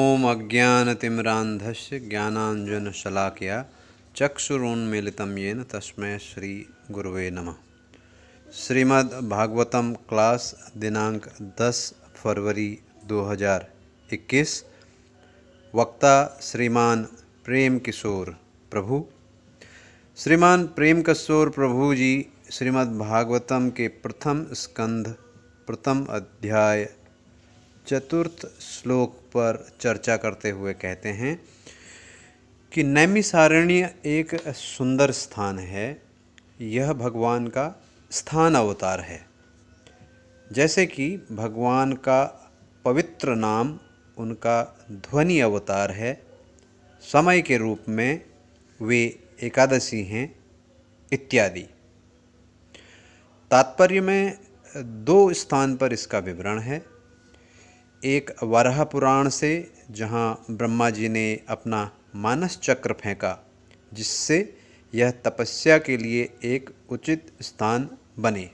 ओम अज्ञानतिमिरान्धस्य ज्ञानाञ्जनशलाकया चक्षुरुन्मीलितं येन तस्मै श्री गुरुवे नमः। श्रीमद्भागवतम क्लास दिनांक 10 फरवरी 2021। वक्ता श्रीमान प्रेम किशोर प्रभु। श्रीमान प्रेम किशोर प्रभु जी श्रीमद्भागवतम के प्रथम स्कंध प्रथम अध्याय चतुर्थ श्लोक पर चर्चा करते हुए कहते हैं कि नैमिषारण्य एक सुंदर स्थान है। यह भगवान का स्थान अवतार है। जैसे कि भगवान का पवित्र नाम उनका ध्वनि अवतार है, समय के रूप में वे एकादशी हैं इत्यादि। तात्पर्य में दो स्थान पर इसका विवरण है। एक वराह पुराण से, जहाँ ब्रह्मा जी ने अपना मानस चक्र फेंका, जिससे यह तपस्या के लिए एक उचित स्थान बने।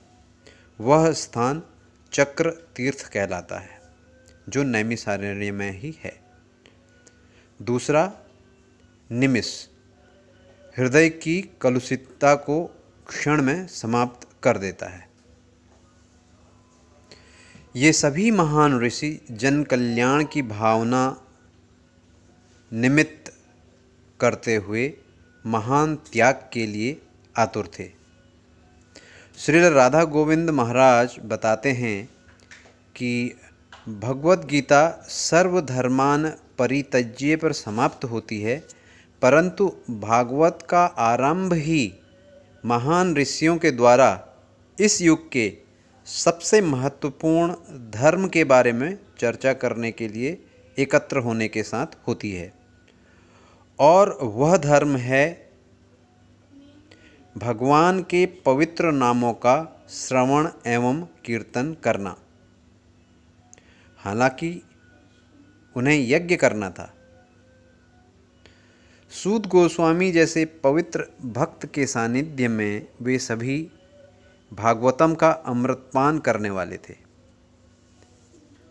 वह स्थान चक्र तीर्थ कहलाता है, जो नैमिषारण्य में ही है। दूसरा निमिष, हृदय की कलुषितता को क्षण में समाप्त कर देता है। ये सभी महान ऋषि जन कल्याण की भावना निमित्त करते हुए महान त्याग के लिए आतुर थे। श्रील राधा गोविंद महाराज बताते हैं कि भगवद गीता सर्वधर्मान परित्यज्य पर समाप्त होती है, परंतु भागवत का आरंभ ही महान ऋषियों के द्वारा इस युग के सबसे महत्वपूर्ण धर्म के बारे में चर्चा करने के लिए एकत्र होने के साथ होती है। और वह धर्म है भगवान के पवित्र नामों का श्रवण एवं कीर्तन करना। हालांकि उन्हें यज्ञ करना था। सूत गोस्वामी जैसे पवित्र भक्त के सानिध्य में वे सभी भागवतम का अमृतपान करने वाले थे।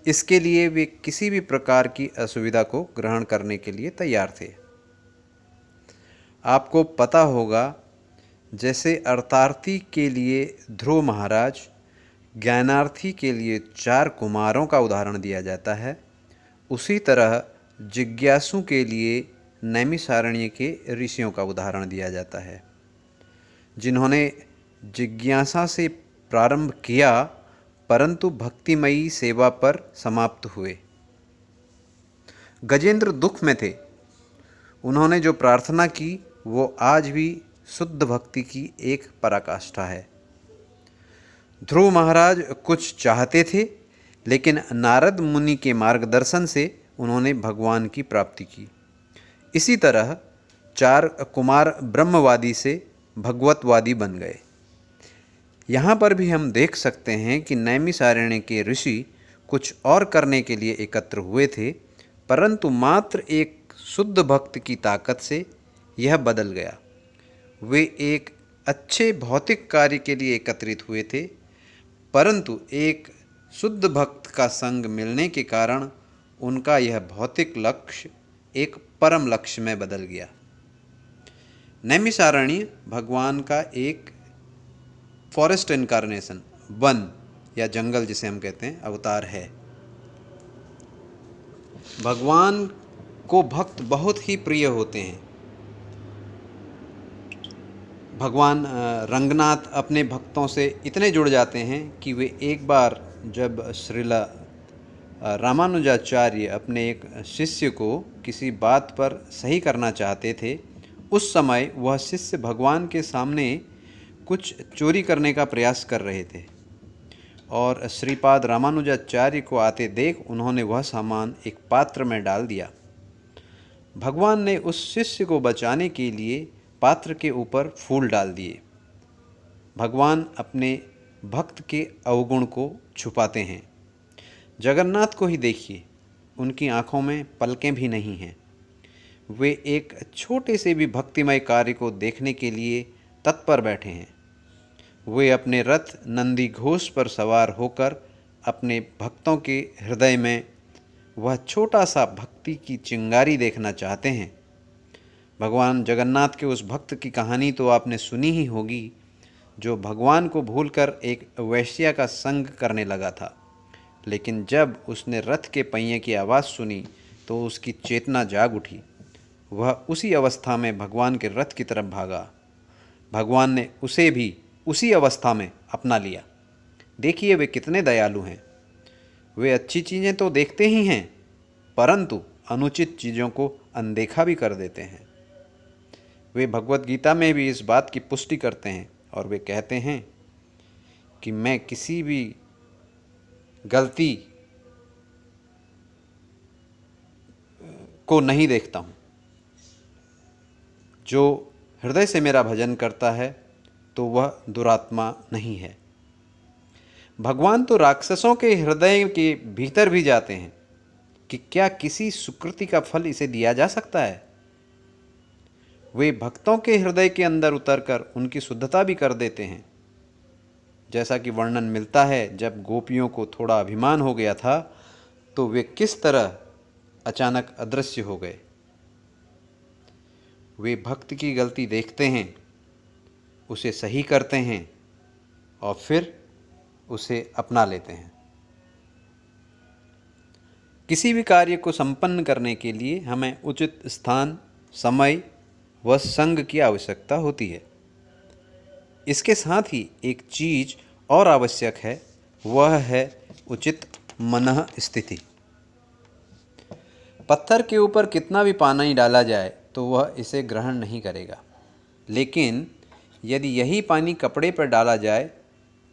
इसके लिए वे किसी भी प्रकार की असुविधा को ग्रहण करने के लिए तैयार थे। आपको पता होगा, जैसे अर्थार्थी के लिए ध्रुव महाराज, ज्ञानार्थी के लिए 4 कुमारों का उदाहरण दिया जाता है, उसी तरह जिज्ञासु के लिए नैमिषारण्य के ऋषियों का उदाहरण दिया जाता है, जिन्होंने जिज्ञासा से प्रारंभ किया परंतु भक्तिमयी सेवा पर समाप्त हुए। गजेंद्र दुख में थे। उन्होंने जो प्रार्थना की वो आज भी शुद्ध भक्ति की एक पराकाष्ठा है। ध्रुव महाराज कुछ चाहते थे, लेकिन नारद मुनि के मार्गदर्शन से उन्होंने भगवान की प्राप्ति की। इसी तरह 4 कुमार ब्रह्मवादी से भगवतवादी बन गए। यहाँ पर भी हम देख सकते हैं कि नैमिषारण्य के ऋषि कुछ और करने के लिए एकत्र हुए थे, परंतु मात्र एक शुद्ध भक्त की ताकत से यह बदल गया। वे एक अच्छे भौतिक कार्य के लिए एकत्रित हुए थे, परंतु एक शुद्ध भक्त का संग मिलने के कारण उनका यह भौतिक लक्ष्य एक परम लक्ष्य में बदल गया। नैमिषारण्य भगवान का एक फॉरेस्ट इनकारनेशन, वन या जंगल जिसे हम कहते हैं, अवतार है। भगवान को भक्त बहुत ही प्रिय होते हैं। भगवान रंगनाथ अपने भक्तों से इतने जुड़ जाते हैं कि वे एक बार जब श्रील रामानुजाचार्य अपने एक शिष्य को किसी बात पर सही करना चाहते थे, उस समय वह शिष्य भगवान के सामने कुछ चोरी करने का प्रयास कर रहे थे और श्रीपाद रामानुजाचार्य को आते देख उन्होंने वह सामान एक पात्र में डाल दिया। भगवान ने उस शिष्य को बचाने के लिए पात्र के ऊपर फूल डाल दिए। भगवान अपने भक्त के अवगुण को छुपाते हैं। जगन्नाथ को ही देखिए, उनकी आँखों में पलकें भी नहीं हैं। वे एक छोटे से भी भक्तिमय कार्य को देखने के लिए तत्पर बैठे हैं। वे अपने रथ नंदी घोष पर सवार होकर अपने भक्तों के हृदय में वह छोटा सा भक्ति की चिंगारी देखना चाहते हैं। भगवान जगन्नाथ के उस भक्त की कहानी तो आपने सुनी ही होगी, जो भगवान को भूलकर एक वैश्या का संग करने लगा था, लेकिन जब उसने रथ के पहिए की आवाज़ सुनी तो उसकी चेतना जाग उठी। वह उसी अवस्था में भगवान के रथ की तरफ भागा। भगवान ने उसे भी उसी अवस्था में अपना लिया। देखिए वे कितने दयालु हैं। वे अच्छी चीज़ें तो देखते ही हैं, परंतु अनुचित चीज़ों को अनदेखा भी कर देते हैं। वे भगवत गीता में भी इस बात की पुष्टि करते हैं और वे कहते हैं कि मैं किसी भी गलती को नहीं देखता हूँ। जो हृदय से मेरा भजन करता है तो वह दुरात्मा नहीं है। भगवान तो राक्षसों के हृदय के भीतर भी जाते हैं कि क्या किसी सुकृति का फल इसे दिया जा सकता है। वे भक्तों के हृदय के अंदर उतरकर उनकी शुद्धता भी कर देते हैं। जैसा कि वर्णन मिलता है, जब गोपियों को थोड़ा अभिमान हो गया था तो वे किस तरह अचानक अदृश्य हो गए। वे भक्त की गलती देखते हैं, उसे सही करते हैं और फिर उसे अपना लेते हैं। किसी भी कार्य को संपन्न करने के लिए हमें उचित स्थान, समय व संग की आवश्यकता होती है। इसके साथ ही एक चीज़ और आवश्यक है, वह है उचित मनः स्थिति। पत्थर के ऊपर कितना भी पानी डाला जाए तो वह इसे ग्रहण नहीं करेगा, लेकिन यदि यही पानी कपड़े पर डाला जाए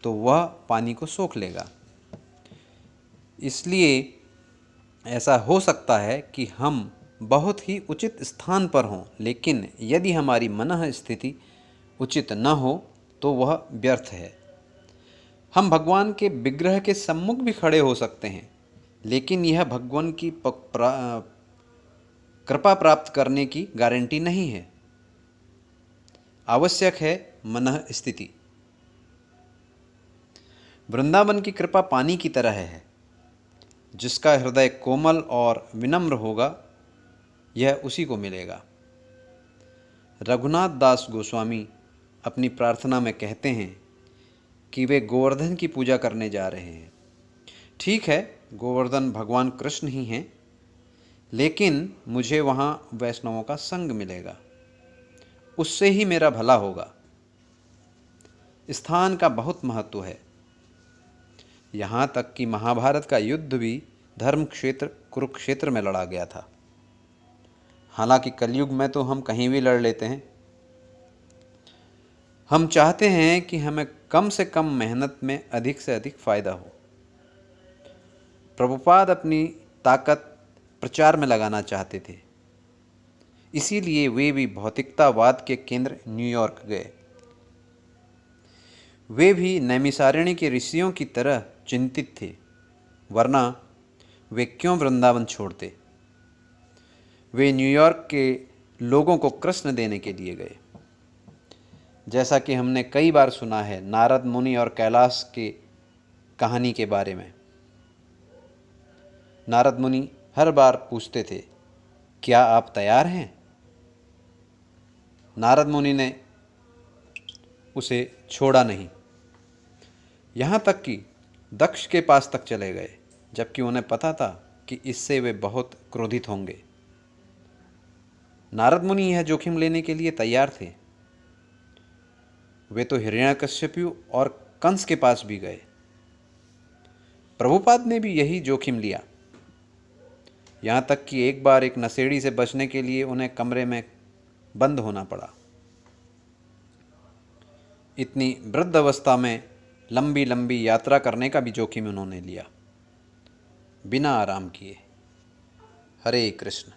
तो वह पानी को सोख लेगा। इसलिए ऐसा हो सकता है कि हम बहुत ही उचित स्थान पर हों, लेकिन यदि हमारी मनः स्थिति उचित न हो तो वह व्यर्थ है। हम भगवान के विग्रह के सम्मुख भी खड़े हो सकते हैं, लेकिन यह भगवान की कृपा प्राप्त करने की गारंटी नहीं है। आवश्यक है मनः स्थिति। वृंदावन की कृपा पानी की तरह है। जिसका हृदय कोमल और विनम्र होगा, यह उसी को मिलेगा। रघुनाथ दास गोस्वामी अपनी प्रार्थना में कहते हैं कि वे गोवर्धन की पूजा करने जा रहे हैं। ठीक है, गोवर्धन भगवान कृष्ण ही हैं, लेकिन मुझे वहाँ वैष्णवों का संग मिलेगा, उससे ही मेरा भला होगा। स्थान का बहुत महत्व है। यहाँ तक कि महाभारत का युद्ध भी धर्म क्षेत्र कुरुक्षेत्र में लड़ा गया था। हालांकि कलयुग में तो हम कहीं भी लड़ लेते हैं। हम चाहते हैं कि हमें कम से कम मेहनत में अधिक से अधिक फायदा हो। प्रभुपाद अपनी ताकत प्रचार में लगाना चाहते थे, इसीलिए वे भी भौतिकतावाद के केंद्र न्यूयॉर्क गए। वे भी नैमिषारण्य के ऋषियों की तरह चिंतित थे, वरना वे क्यों वृंदावन छोड़ते। वे न्यूयॉर्क के लोगों को कृष्ण देने के लिए गए। जैसा कि हमने कई बार सुना है नारद मुनि और कैलाश के कहानी के बारे में। नारद मुनि हर बार पूछते थे, क्या आप तैयार हैं? नारद मुनि ने उसे छोड़ा नहीं, यहाँ तक कि दक्ष के पास तक चले गए, जबकि उन्हें पता था कि इससे वे बहुत क्रोधित होंगे। नारद मुनि यह जोखिम लेने के लिए तैयार थे। वे तो हिरण्यकश्यपु और कंस के पास भी गए। प्रभुपाद ने भी यही जोखिम लिया। यहाँ तक कि एक बार एक नशेड़ी से बचने के लिए उन्हें कमरे में बंद होना पड़ा। इतनी वृद्ध अवस्था में लंबी लंबी यात्रा करने का भी जोखिम उन्होंने लिया, बिना आराम किए। हरे कृष्ण।